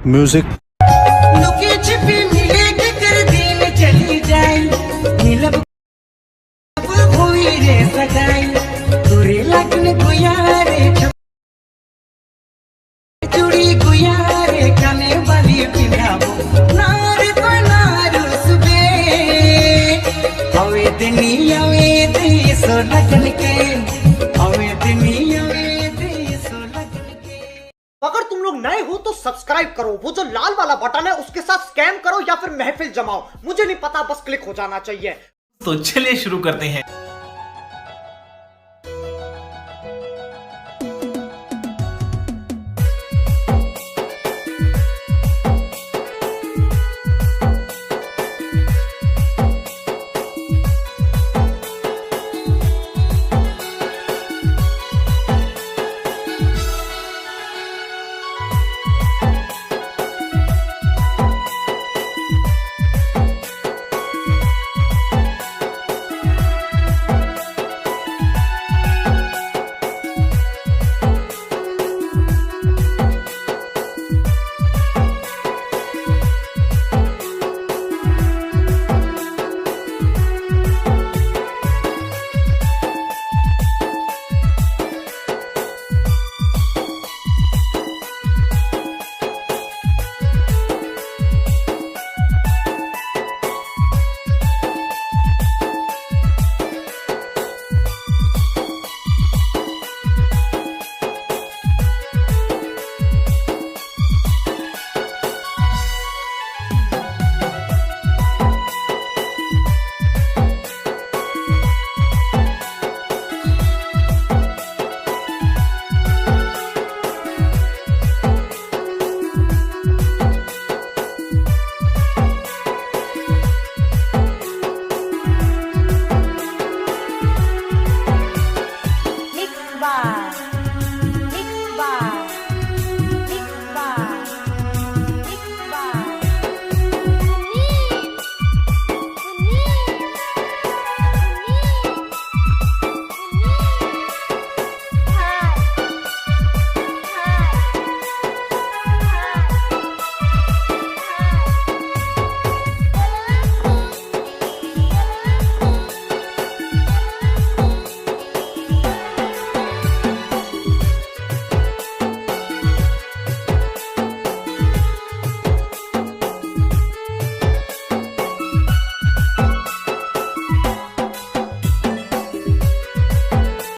Music लुके छिपे मिले के कर दिन चली जाए नीलब हुई रे सगाई तुरे लगन गुयारे चूड़ी गुयारे कने वाली पिंधाबो नार को नार सुबे अवे दुनिया में देसो लगन के अवे दुनिया में देसो लगन के। अगर तुम लोग नए हो तो सब्सक्राइब करो, वो जो लाल वाला बटन है उसके साथ स्कैम करो या फिर महफिल जमाओ, मुझे नहीं पता, बस क्लिक हो जाना चाहिए। तो चलिए शुरू करते हैं।